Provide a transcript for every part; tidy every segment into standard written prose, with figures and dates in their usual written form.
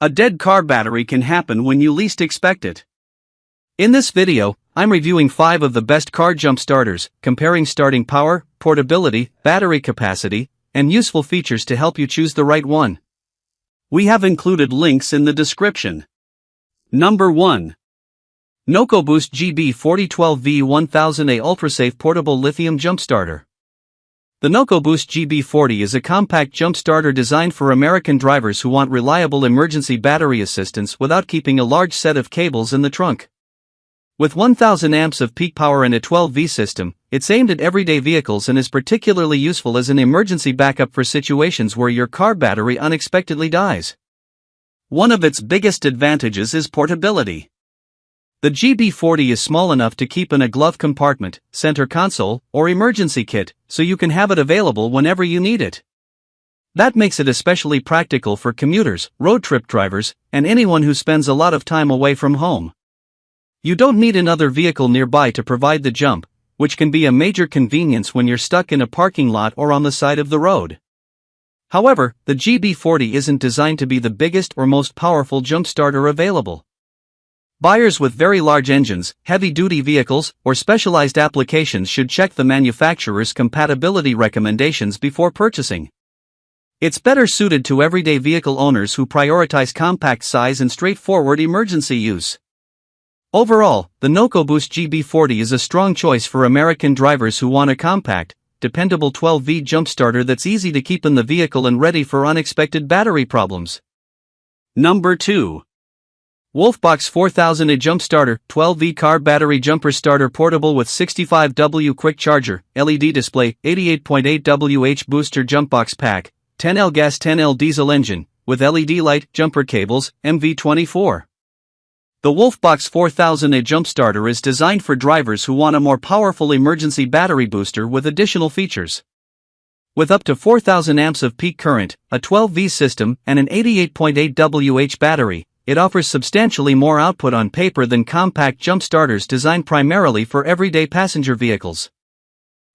A dead car battery can happen when you least expect it. In this video, I'm reviewing 5 of the best car jump starters, comparing starting power, portability, battery capacity, and useful features to help you choose the right one. We have included links in the description. Number 1. NOCO Boost GB4012V1000A UltraSafe Portable Lithium Jump Starter. The NOCO Boost GB40 is a compact jump starter designed for American drivers who want reliable emergency battery assistance without keeping a large set of cables in the trunk. With 1000 amps of peak power and a 12V system, it's aimed at everyday vehicles and is particularly useful as an emergency backup for situations where your car battery unexpectedly dies. One of its biggest advantages is portability. The GB40 is small enough to keep in a glove compartment, center console, or emergency kit, so you can have it available whenever you need it. That makes it especially practical for commuters, road trip drivers, and anyone who spends a lot of time away from home. You don't need another vehicle nearby to provide the jump, which can be a major convenience when you're stuck in a parking lot or on the side of the road. However, the GB40 isn't designed to be the biggest or most powerful jump starter available. Buyers with very large engines, heavy-duty vehicles, or specialized applications should check the manufacturer's compatibility recommendations before purchasing. It's better suited to everyday vehicle owners who prioritize compact size and straightforward emergency use. Overall, the NOCO Boost GB40 is a strong choice for American drivers who want a compact, dependable 12V jump starter that's easy to keep in the vehicle and ready for unexpected battery problems. Number 2. WOLFBOX 4000A Jump Starter, 12V Car Battery Jumper Starter Portable with 65W Quick Charger, LED Display, 88.8 Wh Booster Jump Box Pack, 10L Gas 10L Diesel Engine, with LED Light, Jumper Cables, MV24. The WOLFBOX 4000A Jump Starter is designed for drivers who want a more powerful emergency battery booster with additional features. With up to 4000 amps of peak current, a 12V system, and an 88.8 Wh battery, it offers substantially more output on paper than compact jump starters designed primarily for everyday passenger vehicles.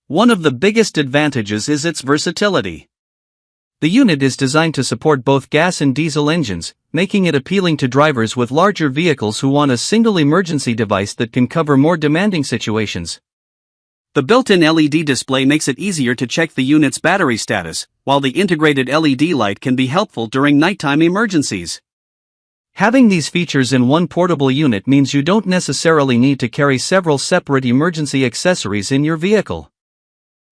One of the biggest advantages is its versatility. The unit is designed to support both gas and diesel engines, making it appealing to drivers with larger vehicles who want a single emergency device that can cover more demanding situations. The built-in LED display makes it easier to check the unit's battery status, while the integrated LED light can be helpful during nighttime emergencies. Having these features in one portable unit means you don't necessarily need to carry several separate emergency accessories in your vehicle.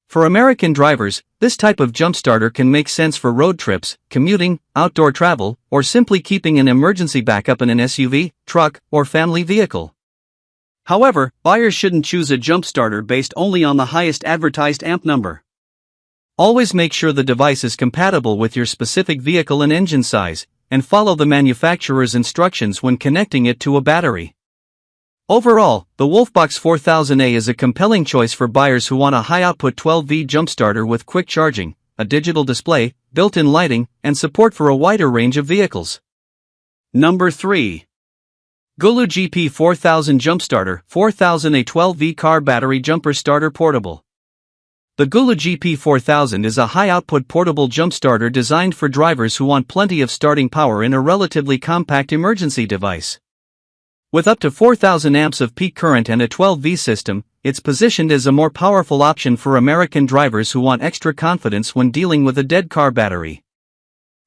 For American drivers, this type of jump starter can make sense for road trips, commuting, outdoor travel, or simply keeping an emergency backup in an SUV, truck, or family vehicle. However, buyers shouldn't choose a jump starter based only on the highest advertised amp number. Always make sure the device is compatible with your specific vehicle and engine size, and follow the manufacturer's instructions when connecting it to a battery. Overall, the WOLFBOX 4000A is a compelling choice for buyers who want a high-output 12V jump starter with quick charging, a digital display, built-in lighting, and support for a wider range of vehicles. Number 3. GULU GP 4000 Jump Starter, 4000A 12V Car Battery Jumper Starter Portable. The GULU GP 4000 is a high-output portable jump starter designed for drivers who want plenty of starting power in a relatively compact emergency device. With up to 4000 amps of peak current and a 12V system, it's positioned as a more powerful option for American drivers who want extra confidence when dealing with a dead car battery.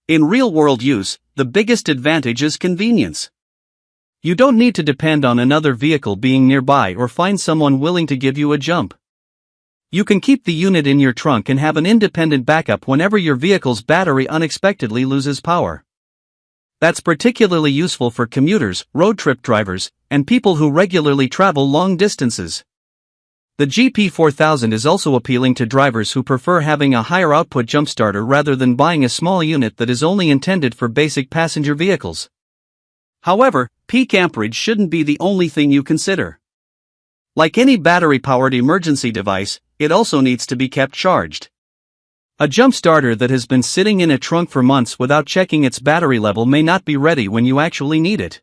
In real-world use, the biggest advantage is convenience. You don't need to depend on another vehicle being nearby or find someone willing to give you a jump. You can keep the unit in your trunk and have an independent backup whenever your vehicle's battery unexpectedly loses power. That's particularly useful for commuters, road trip drivers, and people who regularly travel long distances. The GP4000 is also appealing to drivers who prefer having a higher output jump starter rather than buying a small unit that is only intended for basic passenger vehicles. However, peak amperage shouldn't be the only thing you consider. Like any battery-powered emergency device, it also needs to be kept charged. A jump starter that has been sitting in a trunk for months without checking its battery level may not be ready when you actually need it.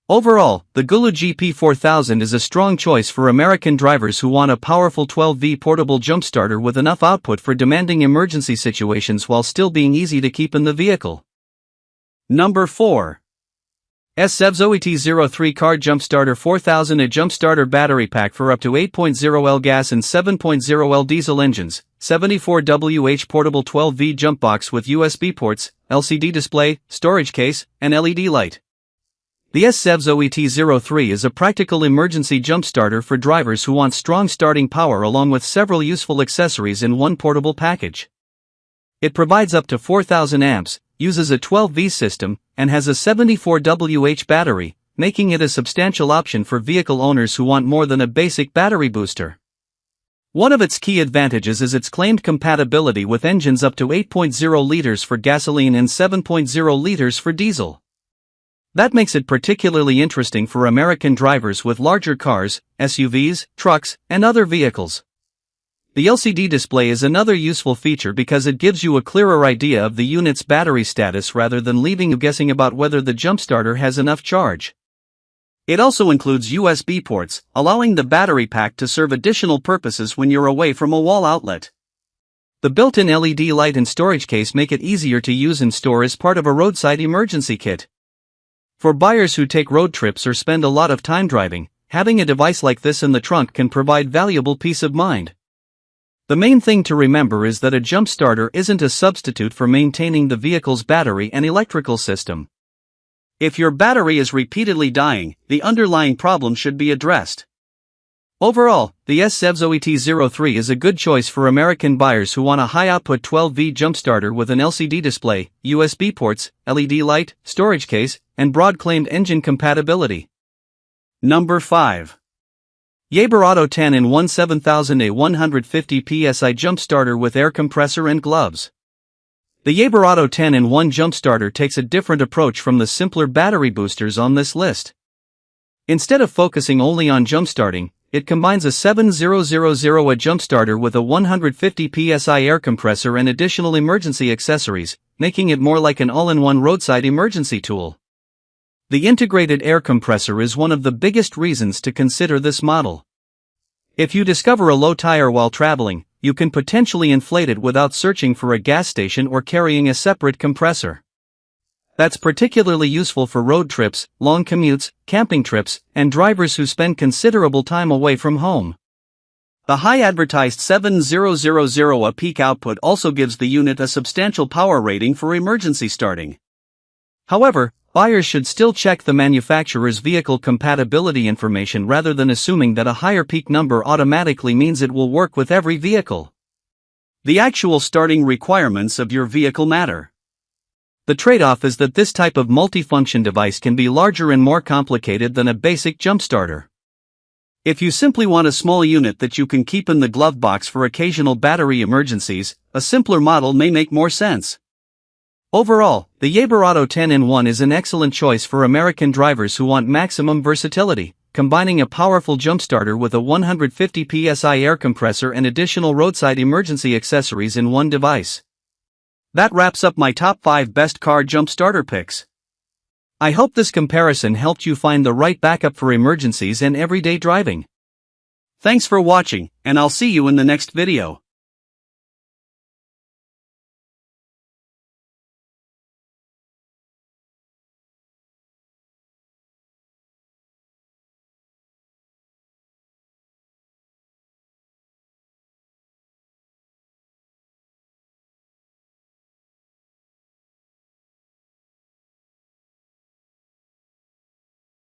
Overall, the GULU GP4000 is a strong choice for American drivers who want a powerful 12V portable jump starter with enough output for demanding emergency situations while still being easy to keep in the vehicle. Number 4. SEVZOET03 Car Jump Starter 4000. A jump starter battery pack for up to 8.0L gas and 7.0L diesel engines, 74Wh portable 12V jump box with USB ports, LCD display, storage case, and LED light. The SEVZOET03 is a practical emergency jump starter for drivers who want strong starting power along with several useful accessories in one portable package. It provides up to 4,000 amps, uses a 12V system, and has a 74Wh battery, making it a substantial option for vehicle owners who want more than a basic battery booster. One of its key advantages is its claimed compatibility with engines up to 8.0 liters for gasoline and 7.0 liters for diesel. That makes it particularly interesting for American drivers with larger cars, SUVs, trucks, and other vehicles. The LCD display is another useful feature because it gives you a clearer idea of the unit's battery status rather than leaving you guessing about whether the jump starter has enough charge. It also includes USB ports, allowing the battery pack to serve additional purposes when you're away from a wall outlet. The built-in LED light and storage case make it easier to use and store as part of a roadside emergency kit. For buyers who take road trips or spend a lot of time driving, having a device like this in the trunk can provide valuable peace of mind. The main thing to remember is that a jump starter isn't a substitute for maintaining the vehicle's battery and electrical system. If your battery is repeatedly dying, the underlying problem should be addressed. Overall, the SEVZOET03 is a good choice for American buyers who want a high-output 12V jump starter with an LCD display, USB ports, LED light, storage case, and broad claimed engine compatibility. Number 5. Jaeger Auto 10-in-1 7000. A 150 psi jump starter with air compressor and gloves. The Jaeger Auto 10-in-1 jump starter takes a different approach from the simpler battery boosters on this list. Instead of focusing only on jump starting, it combines a 7000 jump starter with a 150 psi air compressor and additional emergency accessories, making it more like an all-in-one roadside emergency tool. The integrated air compressor is one of the biggest reasons to consider this model. If you discover a low tire while traveling, you can potentially inflate it without searching for a gas station or carrying a separate compressor. That's particularly useful for road trips, long commutes, camping trips, and drivers who spend considerable time away from home. The high advertised 7000 peak output also gives the unit a substantial power rating for emergency starting. However, buyers should still check the manufacturer's vehicle compatibility information rather than assuming that a higher peak number automatically means it will work with every vehicle. The actual starting requirements of your vehicle matter. The trade-off is that this type of multifunction device can be larger and more complicated than a basic jump starter. If you simply want a small unit that you can keep in the glove box for occasional battery emergencies, a simpler model may make more sense. Overall, the Jaeger Auto 10-in-1 is an excellent choice for American drivers who want maximum versatility, combining a powerful jump starter with a 150 psi air compressor and additional roadside emergency accessories in one device. That wraps up my top 5 best car jump starter picks. I hope this comparison helped you find the right backup for emergencies and everyday driving. Thanks for watching, and I'll see you in the next video.